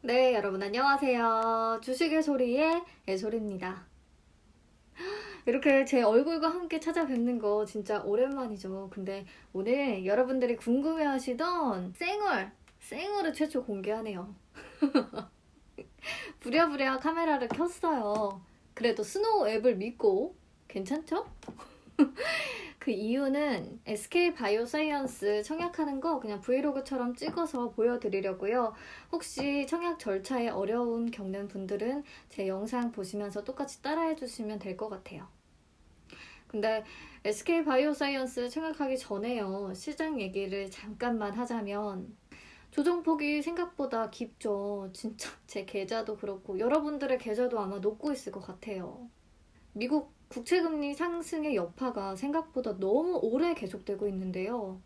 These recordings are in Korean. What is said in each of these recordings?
네, 여러분 안녕하세요. 주식의 소리의 애소리입니다. 이렇게 제 얼굴과 함께 찾아뵙는 거 진짜 오랜만이죠. 근데 오늘 여러분들이 궁금해하시던 생얼을 최초 공개하네요. 부랴부랴 카메라를 켰어요. 그래도 스노우 앱을 믿고 괜찮죠? 그 이유는 SK 바이오사이언스 청약하는 거 그냥 브이로그처럼 찍어서 보여드리려고요. 혹시 청약 절차에 어려움 겪는 분들은 제 영상 보시면서 똑같이 따라해 주시면 될 것 같아요. 근데 SK 바이오사이언스 청약하기 전에요. 시장 얘기를 잠깐만 하자면 조정폭이 생각보다 깊죠. 진짜 제 계좌도 그렇고 여러분들의 계좌도 아마 녹고 있을 것 같아요. 미국 국채금리 상승의 여파가 생각보다 너무 오래 계속되고 있는데요.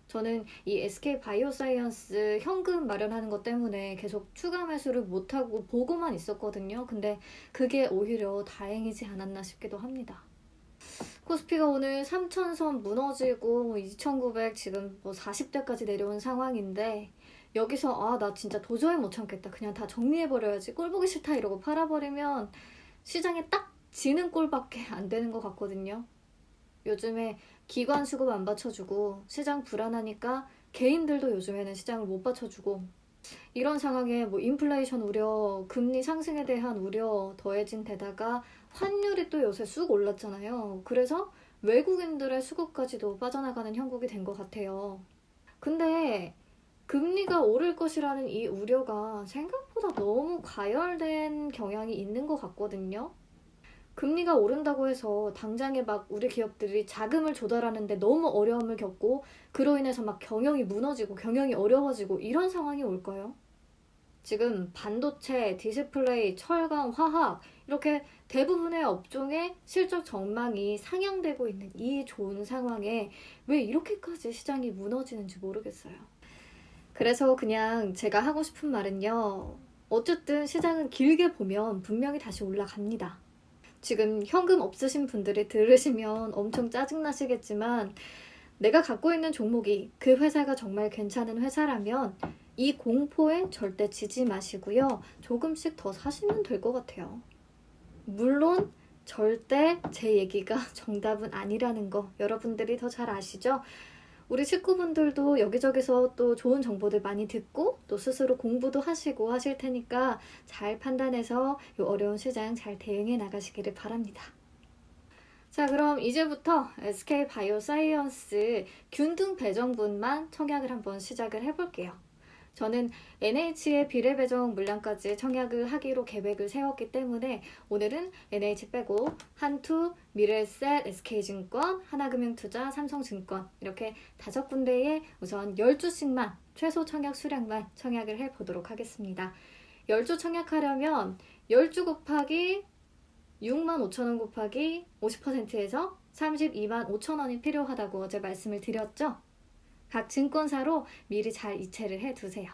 저는 이 SK 바이오사이언스 현금 마련하는 것 때문에 계속 추가 매수를 못하고 보고만 있었거든요. 근데 그게 오히려 다행이지 않았나 싶기도 합니다. 코스피가 오늘 3,000선 무너지고 2,900 지금 40대까지 내려온 상황인데 여기서 나 진짜 도저히 못 참겠다. 그냥 다 정리해버려야지. 꼴 보기 싫다 이러고 팔아버리면 시장에 딱 지는 꼴밖에 안 되는 것 같거든요. 요즘에 기관 수급 안 받쳐주고 시장 불안하니까 개인들도 요즘에는 시장을 못 받쳐주고 이런 상황에 인플레이션 우려, 금리 상승에 대한 우려 더해진 데다가 환율이 또 요새 쑥 올랐잖아요. 그래서 외국인들의 수급까지도 빠져나가는 형국이 된 것 같아요. 근데 금리가 오를 것이라는 이 우려가 생각보다 너무 과열된 경향이 있는 것 같거든요. 금리가 오른다고 해서 당장에 우리 기업들이 자금을 조달하는데 너무 어려움을 겪고 그로 인해서 경영이 무너지고 경영이 어려워지고 이런 상황이 올까요? 지금 반도체, 디스플레이, 철강, 화학 이렇게 대부분의 업종의 실적 전망이 상향되고 있는 이 좋은 상황에 왜 이렇게까지 시장이 무너지는지 모르겠어요. 그래서 그냥 제가 하고 싶은 말은요. 어쨌든 시장은 길게 보면 분명히 다시 올라갑니다. 지금 현금 없으신 분들이 들으시면 엄청 짜증나시겠지만 내가 갖고 있는 종목이 그 회사가 정말 괜찮은 회사라면 이 공포에 절대 지지 마시고요. 조금씩 더 사시면 될 것 같아요. 물론 절대 제 얘기가 정답은 아니라는 거 여러분들이 더 잘 아시죠? 우리 식구분들도 여기저기서 또 좋은 정보들 많이 듣고 또 스스로 공부도 하시고 하실 테니까 잘 판단해서 이 어려운 시장 잘 대응해 나가시기를 바랍니다. 자, 그럼 이제부터 SK 바이오사이언스 균등 배정분만 청약을 한번 시작을 해볼게요. 저는 NH의 비례 배정 물량까지 청약을 하기로 계획을 세웠기 때문에 오늘은 NH 빼고 한투, 미래에셋, SK증권, 하나금융투자, 삼성증권 이렇게 5군데에 우선 12주씩만 최소 청약 수량만 청약을 해보도록 하겠습니다. 10주 청약하려면 10주 곱하기 65,000원 곱하기 50%에서 325,000원이 필요하다고 어제 말씀을 드렸죠? 각 증권사로 미리 잘 이체를 해두세요.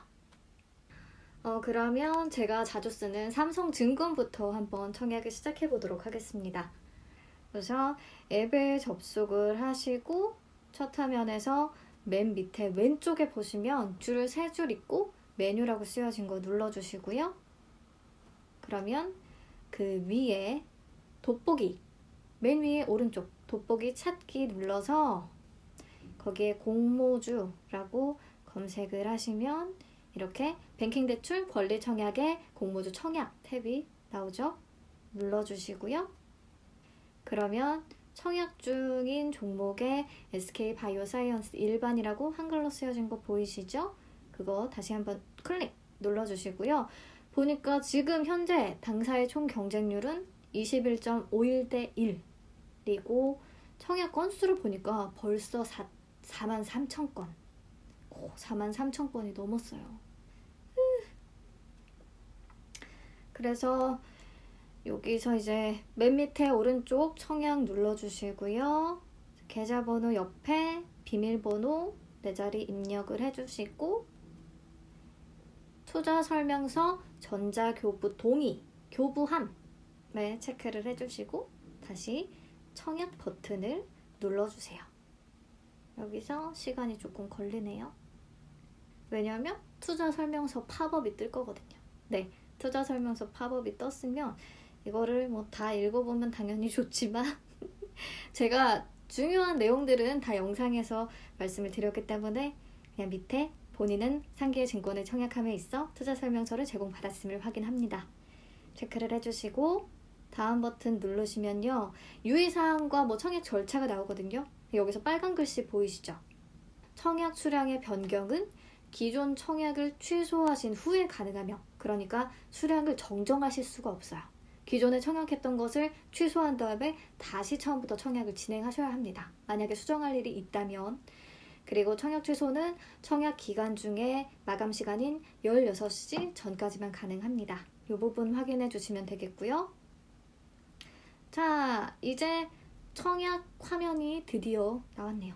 그러면 제가 자주 쓰는 삼성증권부터 한번 청약을 시작해 보도록 하겠습니다. 그래서 앱에 접속을 하시고 첫 화면에서 맨 밑에 왼쪽에 보시면 줄 3줄 있고 메뉴라고 쓰여진 거 눌러주시고요. 그러면 그 위에 돋보기, 맨 위에 오른쪽 돋보기 찾기 눌러서 거기에 공모주라고 검색을 하시면 이렇게 뱅킹 대출 권리 청약에 공모주 청약 탭이 나오죠. 눌러주시고요. 그러면 청약 중인 종목에 SK 바이오사이언스 일반이라고 한글로 쓰여진 거 보이시죠? 그거 다시 한번 클릭 눌러주시고요. 보니까 지금 현재 당사의 총 경쟁률은 21.51대 1이고 청약 건수를 보니까 벌써 43,000건. 43,000건이 넘었어요. 그래서 여기서 이제 맨 밑에 오른쪽 청약 눌러주시고요. 계좌번호 옆에 비밀번호 4자리 입력을 해주시고 투자 설명서 전자교부 동의, 교부함에 체크를 해주시고 다시 청약 버튼을 눌러주세요. 여기서 시간이 조금 걸리네요. 왜냐면 투자 설명서 팝업이 뜰 거거든요. 네, 투자 설명서 팝업이 떴으면 이거를 뭐 다 읽어보면 당연히 좋지만 제가 중요한 내용들은 다 영상에서 말씀을 드렸기 때문에 그냥 밑에 본인은 상계의 증권을 청약함에 있어 투자 설명서를 제공받았음을 확인합니다. 체크를 해주시고 다음 버튼 누르시면요. 유의사항과 뭐 청약 절차가 나오거든요. 여기서 빨간 글씨 보이시죠? 청약 수량의 변경은 기존 청약을 취소하신 후에 가능하며, 그러니까 수량을 정정하실 수가 없어요. 기존에 청약했던 것을 취소한 다음에 다시 처음부터 청약을 진행하셔야 합니다. 만약에 수정할 일이 있다면. 그리고 청약 취소는 청약 기간 중에 마감 시간인 16시 전까지만 가능합니다. 이 부분 확인해 주시면 되겠고요. 자, 이제 청약 화면이 드디어 나왔네요.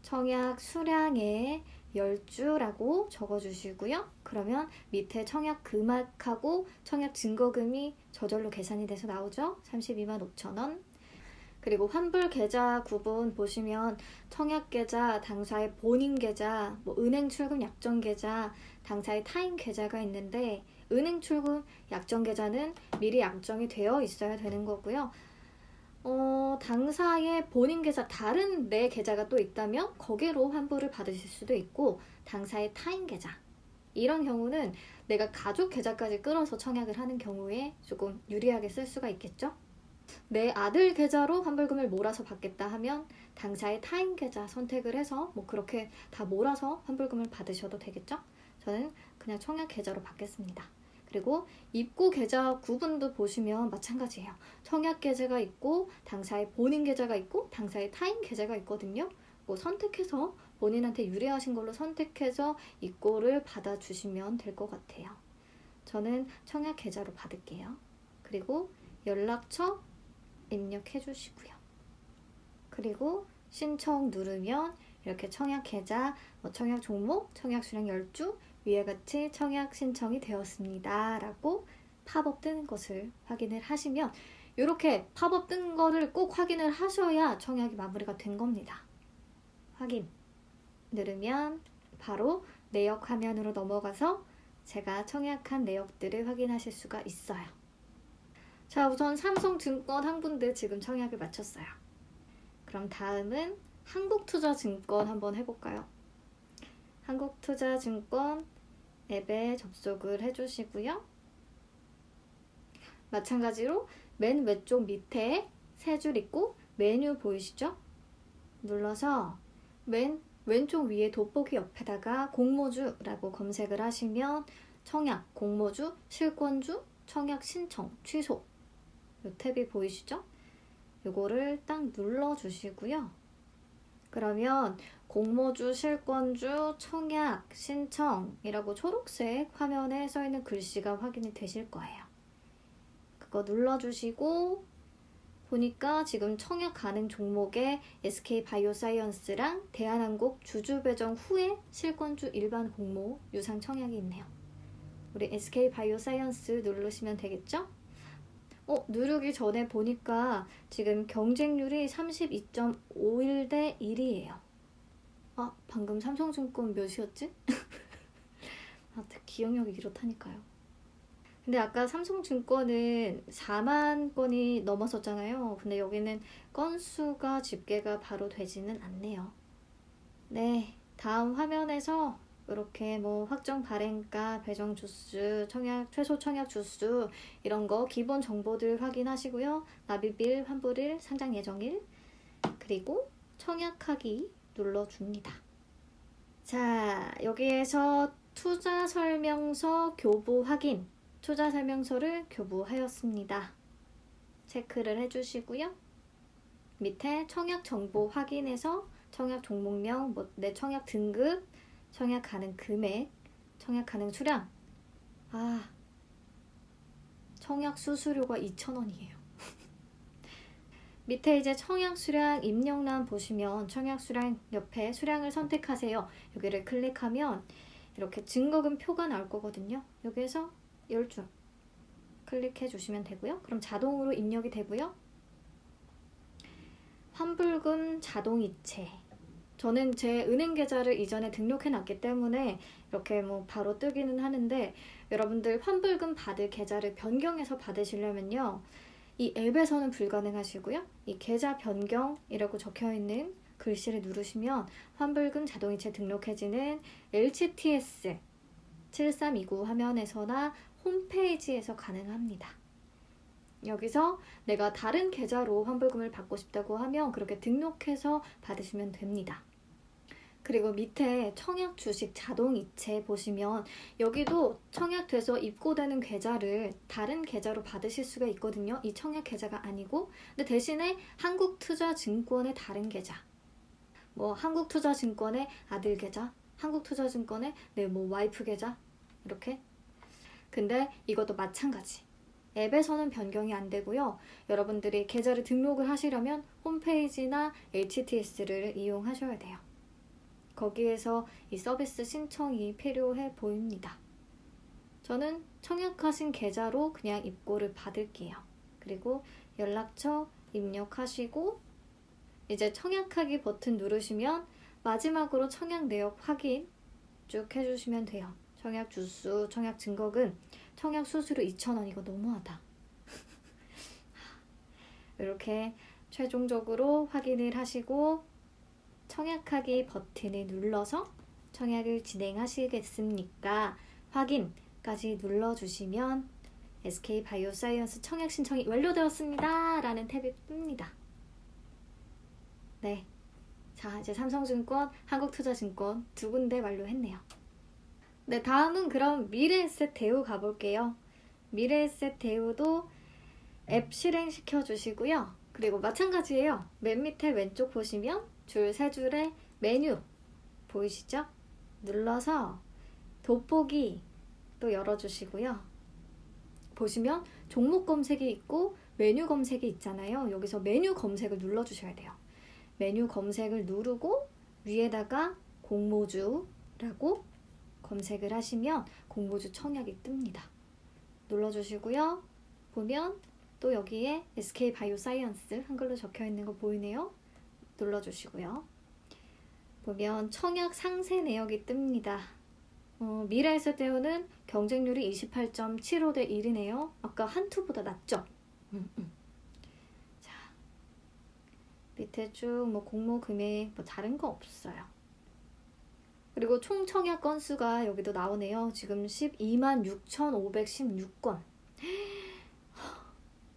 청약 수량에 10주라고 적어주시고요. 그러면 밑에 청약 금액하고 청약 증거금이 저절로 계산이 돼서 나오죠. 32만 5천 원. 그리고 환불 계좌 구분 보시면 청약 계좌, 당사의 본인 계좌, 뭐 은행 출금 약정 계좌, 당사의 타인 계좌가 있는데 은행 출금 약정 계좌는 미리 약정이 되어 있어야 되는 거고요. 당사의 본인 계좌 다른 내 계좌가 또 있다면 거기로 환불을 받으실 수도 있고, 당사의 타인 계좌 이런 경우는 내가 가족 계좌까지 끌어서 청약을 하는 경우에 조금 유리하게 쓸 수가 있겠죠. 내 아들 계좌로 환불금을 몰아서 받겠다 하면 당사의 타인 계좌 선택을 해서 뭐 그렇게 다 몰아서 환불금을 받으셔도 되겠죠. 저는 그냥 청약 계좌로 받겠습니다. 그리고 입고 계좌 구분도 보시면 마찬가지예요. 청약 계좌가 있고 당사의 본인 계좌가 있고 당사의 타인 계좌가 있거든요. 뭐 선택해서 본인한테 유리하신 걸로 선택해서 입고를 받아주시면 될 것 같아요. 저는 청약 계좌로 받을게요. 그리고 연락처 입력해 주시고요. 그리고 신청 누르면 이렇게 청약 계좌, 청약 종목, 청약 수량 10주, 위와 같이 청약 신청이 되었습니다 라고 팝업 뜨는 것을 확인을 하시면, 이렇게 팝업 뜬 거를 꼭 확인을 하셔야 청약이 마무리가 된 겁니다. 확인 누르면 바로 내역 화면으로 넘어가서 제가 청약한 내역들을 확인하실 수가 있어요. 자, 우선 삼성증권 한 군데 지금 청약을 마쳤어요. 그럼 다음은 한국투자증권 한번 해볼까요? 한국투자증권 앱에 접속을 해주시고요. 마찬가지로 맨 왼쪽 밑에 세 줄 있고 메뉴 보이시죠? 눌러서 맨 왼쪽 위에 돋보기 옆에다가 공모주라고 검색을 하시면 청약, 공모주, 실권주, 청약 신청, 취소 이 탭이 보이시죠? 이거를 딱 눌러주시고요. 그러면 공모주, 실권주, 청약, 신청이라고 초록색 화면에 써있는 글씨가 확인이 되실 거예요. 그거 눌러주시고 보니까 지금 청약 가능 종목에 SK바이오사이언스랑 대한항공 주주 배정 후에 실권주 일반 공모 유상 청약이 있네요. 우리 SK바이오사이언스 누르시면 되겠죠? 누르기 전에 보니까 지금 경쟁률이 32.51 대 1이에요. 방금 삼성증권 몇이었지? 기억력이 이렇다니까요. 근데 아까 삼성증권은 4만 건이 넘었었잖아요. 근데 여기는 건수가 집계가 바로 되지는 않네요. 네, 다음 화면에서 이렇게 뭐 확정 발행가, 배정 주수, 청약, 최소 청약 주수 이런 거 기본 정보들 확인하시고요. 납입일, 환불일, 상장 예정일, 그리고 청약하기 눌러줍니다. 자, 여기에서 투자 설명서 교부 확인, 투자 설명서를 교부하였습니다. 체크를 해주시고요. 밑에 청약 정보 확인해서 청약 종목명, 내 청약 등급, 청약 가능 금액, 청약 가능 수량. 청약 수수료가 2,000원이에요. 밑에 이제 청약 수량 입력란 보시면 청약 수량 옆에 수량을 선택하세요. 여기를 클릭하면 이렇게 증거금 표가 나올 거거든요. 여기에서 10주 클릭해 주시면 되고요. 그럼 자동으로 입력이 되고요. 환불금 자동이체 저는 제 은행 계좌를 이전에 등록해 놨기 때문에 이렇게 뭐 바로 뜨기는 하는데, 여러분들 환불금 받을 계좌를 변경해서 받으시려면요, 이 앱에서는 불가능하시고요. 이 계좌 변경이라고 적혀 있는 글씨를 누르시면 환불금 자동이체 등록해지는 LCTS 7329 화면에서나 홈페이지에서 가능합니다. 여기서 내가 다른 계좌로 환불금을 받고 싶다고 하면 그렇게 등록해서 받으시면 됩니다. 그리고 밑에 청약 주식 자동이체 보시면 여기도 청약돼서 입고되는 계좌를 다른 계좌로 받으실 수가 있거든요. 이 청약 계좌가 아니고, 근데 대신에 한국투자증권의 다른 계좌, 뭐 한국투자증권의 아들 계좌, 한국투자증권의 뭐 와이프 계좌, 이렇게. 근데 이것도 마찬가지. 앱에서는 변경이 안 되고요. 여러분들이 계좌를 등록을 하시려면 홈페이지나 HTS를 이용하셔야 돼요. 거기에서 이 서비스 신청이 필요해 보입니다. 저는 청약하신 계좌로 그냥 입고를 받을게요. 그리고 연락처 입력하시고 이제 청약하기 버튼 누르시면 마지막으로 청약 내역 확인 쭉 해주시면 돼요. 청약 주수, 청약 증거금, 청약 수수료 2,000원, 이거 너무하다. 이렇게 최종적으로 확인을 하시고 청약하기 버튼을 눌러서 청약을 진행하시겠습니까? 확인까지 눌러주시면 SK바이오사이언스 청약 신청이 완료되었습니다 라는 탭이 뜹니다. 네, 자 이제 삼성증권, 한국투자증권 두 군데 완료했네요. 네, 다음은 그럼 미래에셋 대우 가볼게요. 미래에셋 대우도 앱 실행시켜 주시고요. 그리고 마찬가지예요. 맨 밑에 왼쪽 보시면 줄 세 줄에 메뉴 보이시죠? 눌러서 돋보기 또 열어주시고요. 보시면 종목 검색이 있고 메뉴 검색이 있잖아요. 여기서 메뉴 검색을 눌러주셔야 돼요. 메뉴 검색을 누르고 위에다가 공모주라고 검색을 하시면 공모주 청약이 뜹니다. 눌러주시고요. 보면 또 여기에 SK바이오사이언스 한글로 적혀 있는 거 보이네요. 눌러주시고요. 보면 청약 상세 내역이 뜹니다. 미래에셋 대우는 경쟁률이 28.75대 1이네요. 아까 한투보다 낮죠? 자, 밑에 쭉 뭐 공모 금액 뭐 다른 거 없어요. 그리고 총 청약 건수가 여기도 나오네요. 지금 126,516건.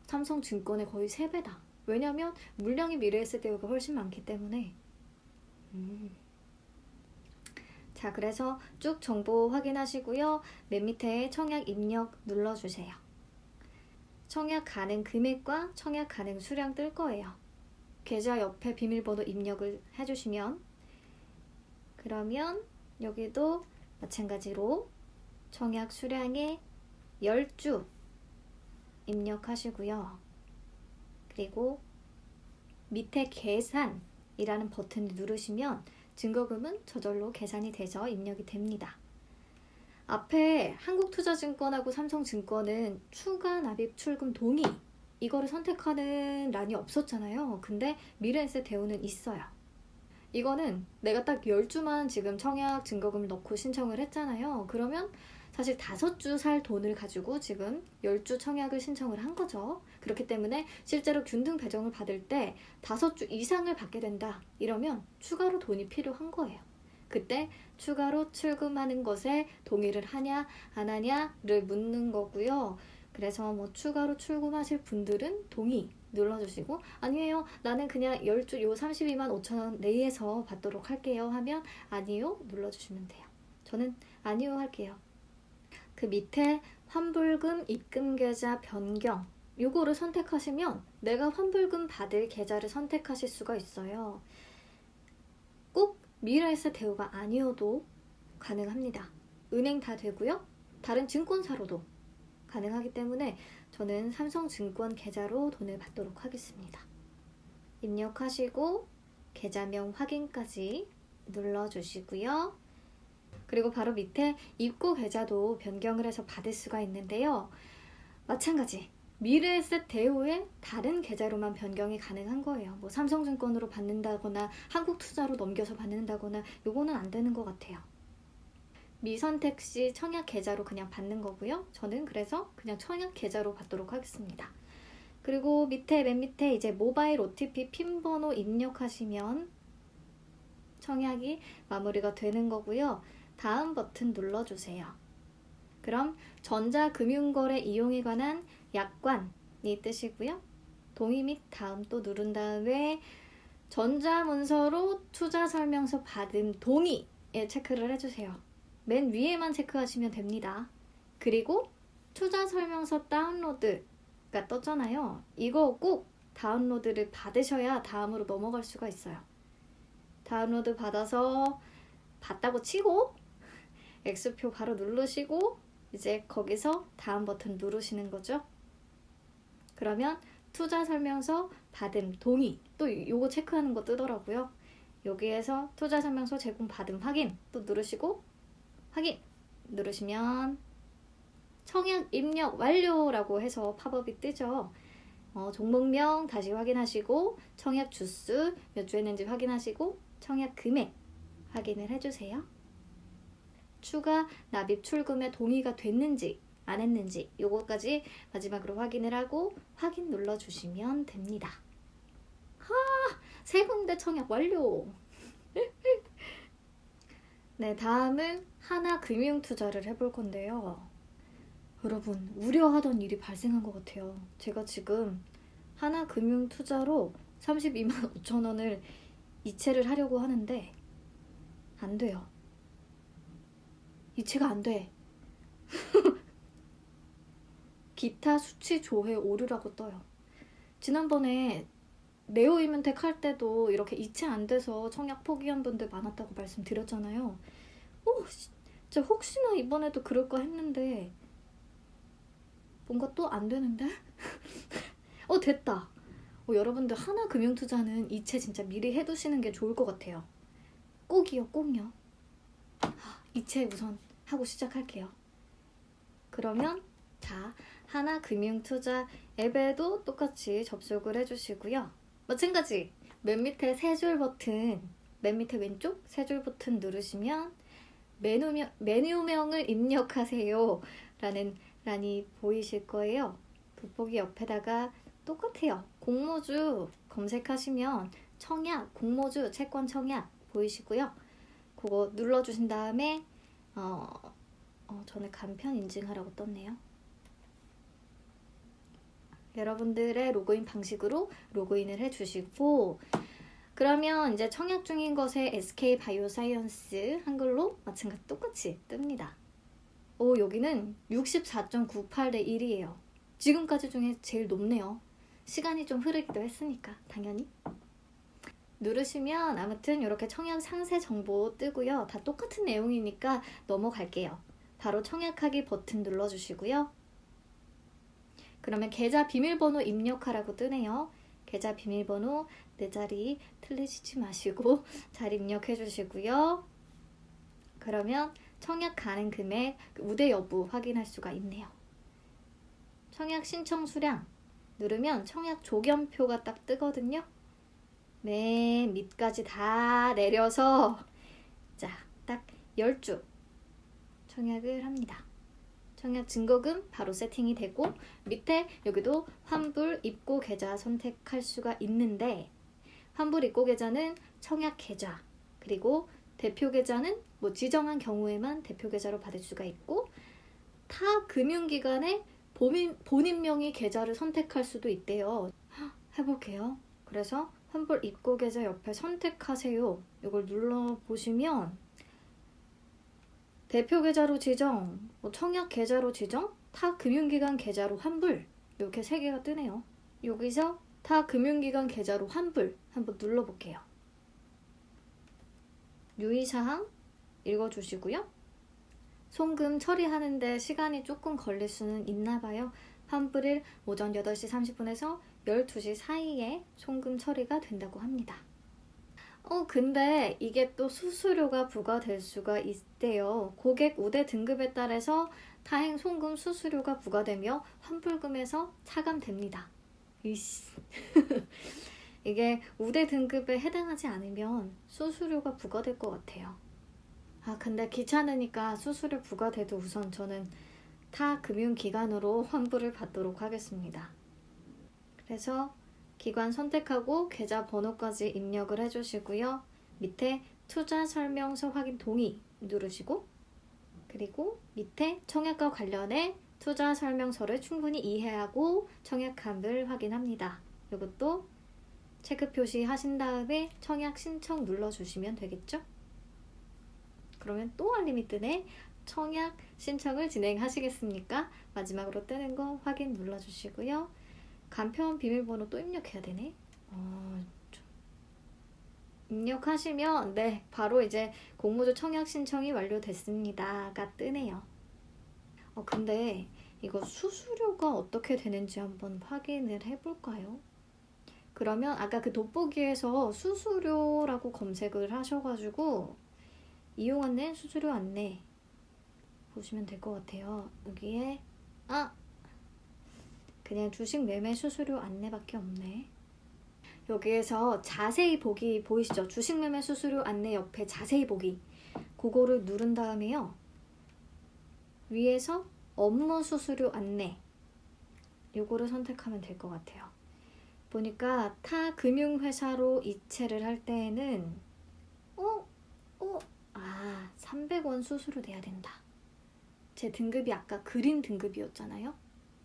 삼성증권의 거의 3배다. 왜냐면 물량이 미래에셋 대우가 훨씬 많기 때문에. 자, 그래서 쭉 정보 확인하시고요. 맨 밑에 청약 입력 눌러주세요. 청약 가능 금액과 청약 가능 수량 뜰 거예요. 계좌 옆에 비밀번호 입력을 해주시면, 그러면 여기도 마찬가지로 청약 수량의 10주 입력하시고요. 그리고 밑에 계산이라는 버튼을 누르시면 증거금은 저절로 계산이 돼서 입력이 됩니다. 앞에 한국투자증권하고 삼성증권은 추가 납입 출금 동의 이거를 선택하는 란이 없었잖아요. 근데 미래에셋 대우는 있어요. 이거는 내가 딱 10주만 지금 청약 증거금을 넣고 신청을 했잖아요. 그러면 사실 5주 살 돈을 가지고 지금 10주 청약을 신청을 한 거죠. 그렇기 때문에 실제로 균등 배정을 받을 때 5주 이상을 받게 된다. 이러면 추가로 돈이 필요한 거예요. 그때 추가로 출금하는 것에 동의를 하냐 안 하냐를 묻는 거고요. 그래서 뭐 추가로 출금하실 분들은 동의 눌러주시고, 아니에요 나는 그냥 10주 요 32만 5천원 내에서 받도록 할게요 하면 아니요 눌러주시면 돼요. 저는 아니요 할게요. 그 밑에 환불금 입금 계좌 변경 요거를 선택하시면 내가 환불금 받을 계좌를 선택하실 수가 있어요. 꼭 미래에셋 대우가 아니어도 가능합니다. 은행 다 되고요. 다른 증권사로도 가능하기 때문에 저는 삼성증권 계좌로 돈을 받도록 하겠습니다. 입력하시고 계좌명 확인까지 눌러주시고요. 그리고 바로 밑에 입고 계좌도 변경을 해서 받을 수가 있는데요. 마찬가지 미래에셋 대우의 다른 계좌로만 변경이 가능한 거예요. 뭐 삼성증권으로 받는다거나 한국투자로 넘겨서 받는다거나 요거는 안 되는 것 같아요. 미선택 씨 청약 계좌로 그냥 받는 거고요. 저는 그래서 그냥 청약 계좌로 받도록 하겠습니다. 그리고 맨 밑에 이제 모바일 OTP 핀 번호 입력하시면 청약이 마무리가 되는 거고요. 다음 버튼 눌러주세요. 그럼 전자금융거래 이용에 관한 약관이 뜨시고요. 동의 및 다음 또 누른 다음에 전자문서로 투자설명서 받은 동의에 체크를 해주세요. 맨 위에만 체크하시면 됩니다. 그리고 투자설명서 다운로드가 떴잖아요. 이거 꼭 다운로드를 받으셔야 다음으로 넘어갈 수가 있어요. 다운로드 받아서 봤다고 치고 X표 바로 누르시고 이제 거기서 다음 버튼 누르시는 거죠. 그러면 투자 설명서 받음 동의 또 요거 체크하는 거 뜨더라고요. 여기에서 투자 설명서 제공 받음 확인 또 누르시고 확인 누르시면 청약 입력 완료라고 해서 팝업이 뜨죠. 종목명 다시 확인하시고 청약 주수 몇 주 했는지 확인하시고 청약 금액 확인을 해주세요. 추가 납입 출금에 동의가 됐는지 안 했는지 요거까지 마지막으로 확인을 하고 확인 눌러주시면 됩니다. 세 군데 청약 완료! 네, 다음은 하나금융투자를 해볼 건데요. 여러분, 우려하던 일이 발생한 것 같아요. 제가 지금 하나금융투자로 32만 5천 원을 이체를 하려고 하는데 안 돼요. 이체가 안 돼. 기타 수치 조회 오류라고 떠요. 지난번에 네오이문택 할 때도 이렇게 이체 안 돼서 청약 포기한 분들 많았다고 말씀드렸잖아요. 진짜 혹시나 이번에도 그럴까 했는데 뭔가 또 안 되는데? 됐다. 여러분들 하나금융투자는 이체 진짜 미리 해두시는 게 좋을 것 같아요. 꼭요. 이체 우선 하고 시작할게요. 그러면 자, 하나금융투자 앱에도 똑같이 접속을 해주시고요. 마찬가지 맨 밑에 세 줄 버튼, 맨 밑에 왼쪽 세 줄 버튼 누르시면 메뉴명을 입력하세요 라는 란이 보이실 거예요. 돋보기 옆에다가 똑같아요. 공모주 검색하시면 청약, 공모주, 채권 청약 보이시고요. 그거 눌러주신 다음에 저는 간편 인증하라고 떴네요. 여러분들의 로그인 방식으로 로그인을 해주시고 그러면 이제 청약 중인 것에 SK 바이오사이언스 한글로 마찬가지 똑같이 뜹니다. 여기는 64.98 대 1이에요. 지금까지 중에 제일 높네요. 시간이 좀 흐르기도 했으니까 당연히. 누르시면 아무튼 이렇게 청약 상세 정보 뜨고요. 다 똑같은 내용이니까 넘어갈게요. 바로 청약하기 버튼 눌러주시고요. 그러면 계좌 비밀번호 입력하라고 뜨네요. 계좌 비밀번호 4자리 틀리시지 마시고 잘 입력해 주시고요. 그러면 청약 가능 금액, 우대 여부 확인할 수가 있네요. 청약 신청 수량 누르면 청약 조견표가 딱 뜨거든요. 맨 밑까지 다 내려서 딱 10주 청약을 합니다. 청약 증거금 바로 세팅이 되고 밑에 여기도 환불 입고 계좌 선택할 수가 있는데 환불 입고 계좌는 청약 계좌 그리고 대표 계좌는 뭐 지정한 경우에만 대표 계좌로 받을 수가 있고 타 금융기관의 본인 명의 계좌를 선택할 수도 있대요. 해볼게요. 그래서 환불 입고 계좌 옆에 선택하세요. 이걸 눌러보시면 대표 계좌로 지정, 청약 계좌로 지정, 타 금융기관 계좌로 환불 이렇게 3개가 뜨네요. 여기서 타 금융기관 계좌로 환불 한번 눌러볼게요. 유의사항 읽어주시고요. 송금 처리하는데 시간이 조금 걸릴 수는 있나 봐요. 환불일 오전 8시 30분에서 12시 사이에 송금 처리가 된다고 합니다. 근데 이게 또 수수료가 부과될 수가 있대요. 고객 우대 등급에 따라서 타행 송금 수수료가 부과되며 환불금에서 차감됩니다. 이씨. 이게 우대 등급에 해당하지 않으면 수수료가 부과될 것 같아요. 근데 귀찮으니까 수수료 부과돼도 우선 저는 타 금융기관으로 환불을 받도록 하겠습니다. 그래서 기관 선택하고 계좌 번호까지 입력을 해주시고요. 밑에 투자 설명서 확인 동의 누르시고, 그리고 밑에 청약과 관련해 투자 설명서를 충분히 이해하고 청약함을 확인합니다. 이것도 체크 표시하신 다음에 청약 신청 눌러주시면 되겠죠? 그러면 또 알림이 뜨네. 청약 신청을 진행하시겠습니까? 마지막으로 뜨는 거 확인 눌러주시고요. 간편 비밀번호 또 입력해야 되네. 입력하시면 네, 바로 이제 공모주 청약 신청이 완료됐습니다가 뜨네요. 근데 이거 수수료가 어떻게 되는지 한번 확인을 해볼까요? 그러면 아까 그 돋보기에서 수수료라고 검색을 하셔가지고 이용 안내, 수수료 안내 보시면 될 것 같아요. 여기에 그냥 주식 매매 수수료 안내밖에 없네. 여기에서 자세히 보기 보이시죠? 주식 매매 수수료 안내 옆에 자세히 보기, 그거를 누른 다음에요. 위에서 업무 수수료 안내, 요거를 선택하면 될 것 같아요. 보니까 타 금융회사로 이체를 할 때에는 300원 수수료 내야 된다. 제 등급이 아까 그린 등급이었잖아요.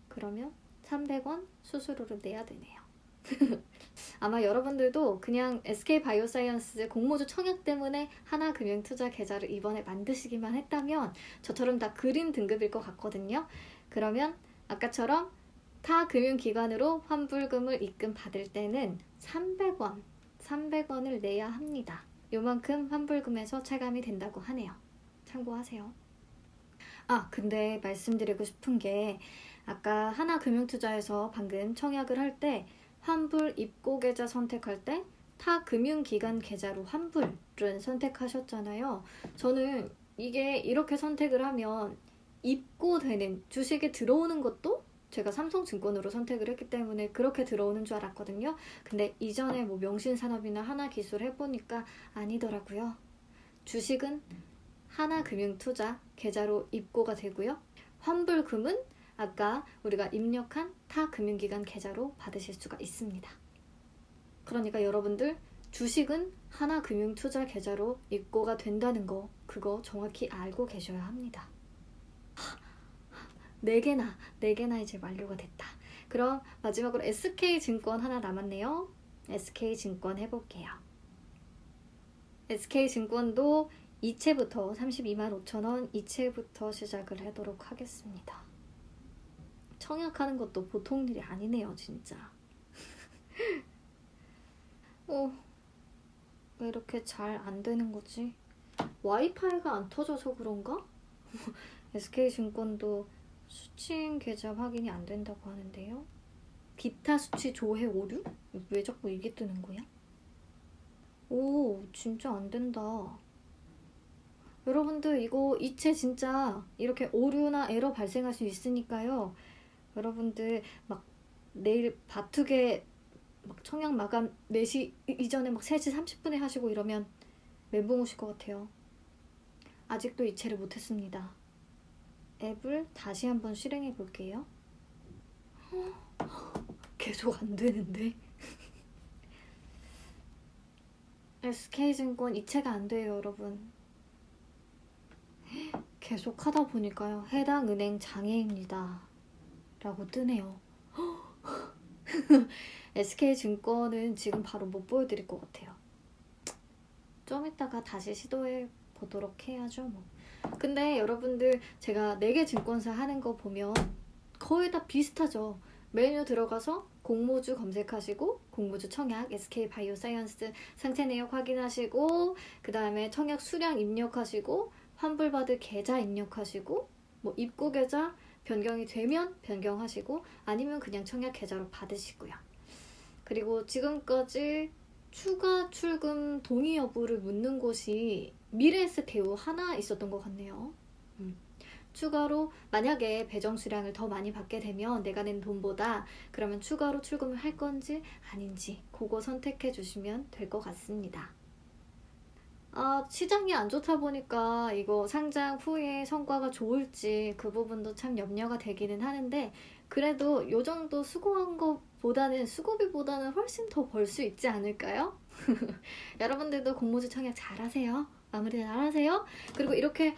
그러면 300원 수수료를 내야 되네요. 아마 여러분들도 그냥 SK바이오사이언스 공모주 청약 때문에 하나금융투자 계좌를 이번에 만드시기만 했다면 저처럼 다 그린 등급일 것 같거든요. 그러면 아까처럼 타 금융기관으로 환불금을 입금받을 때는 300원을 내야 합니다. 요만큼 환불금에서 차감이 된다고 하네요. 참고하세요. 근데 말씀드리고 싶은 게 아까 하나금융투자에서 방금 청약을 할 때 환불 입고 계좌 선택할 때 타 금융기관 계좌로 환불을 선택하셨잖아요. 저는 이게 이렇게 선택을 하면 입고되는 주식이 들어오는 것도 제가 삼성증권으로 선택을 했기 때문에 그렇게 들어오는 줄 알았거든요. 근데 이전에 뭐 명신산업이나 하나기술 해보니까 아니더라고요. 주식은 하나금융투자 계좌로 입고가 되고요. 환불금은 아까 우리가 입력한 타 금융기관 계좌로 받으실 수가 있습니다. 그러니까 여러분들 주식은 하나금융투자 계좌로 입고가 된다는 거, 그거 정확히 알고 계셔야 합니다. 4개나 이제 완료가 됐다. 그럼 마지막으로 SK증권 하나 남았네요. SK증권 해볼게요. SK증권도 이체부터 325,000원 이체부터 시작을 하도록 하겠습니다. 청약하는 것도 보통 일이 아니네요, 진짜. 왜 이렇게 잘 안 되는 거지? 와이파이가 안 터져서 그런가? SK증권도 수취인 계좌 확인이 안 된다고 하는데요. 기타 수취 조회 오류? 왜 자꾸 이게 뜨는 거야? 진짜 안 된다. 여러분들 이거 이체 진짜 이렇게 오류나 에러 발생할 수 있으니까요. 여러분들 막 내일 바투게 막 청약 마감 4시 이전에 막 3시 30분에 하시고 이러면 멘붕 오실 것 같아요. 아직도 이체를 못했습니다. 앱을 다시 한번 실행해 볼게요. 계속 안 되는데. SK증권 이체가 안 돼요, 여러분. 계속 하다 보니까요. 해당 은행 장애입니다 라고 뜨네요. SK증권은 지금 바로 못 보여드릴 것 같아요. 좀 이따가 다시 시도해 보도록 해야죠 뭐. 근데 여러분들 제가 4개 증권사 하는 거 보면 거의 다 비슷하죠. 메뉴 들어가서 공모주 검색하시고 공모주 청약 SK바이오사이언스 상세 내역 확인하시고 그 다음에 청약 수량 입력하시고 환불받을 계좌 입력하시고 뭐 입고 계좌 변경이 되면 변경하시고 아니면 그냥 청약 계좌로 받으시고요. 그리고 지금까지 추가 출금 동의 여부를 묻는 곳이 미래에셋 대우 하나 있었던 것 같네요. 추가로 만약에 배정 수량을 더 많이 받게 되면 내가 낸 돈보다 그러면 추가로 출금을 할 건지 아닌지 그거 선택해 주시면 될 것 같습니다. 시장이 안 좋다 보니까 이거 상장 후에 성과가 좋을지 그 부분도 참 염려가 되기는 하는데 그래도 요 정도 수고한 것보다는 수고비보다는 훨씬 더 벌 수 있지 않을까요? 여러분들도 공모주 청약 잘하세요. 마무리 잘하세요. 그리고 이렇게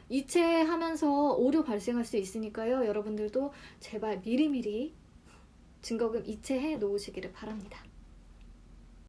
이체하면서 오류 발생할 수 있으니까요. 여러분들도 제발 미리미리 증거금 이체해 놓으시기를 바랍니다.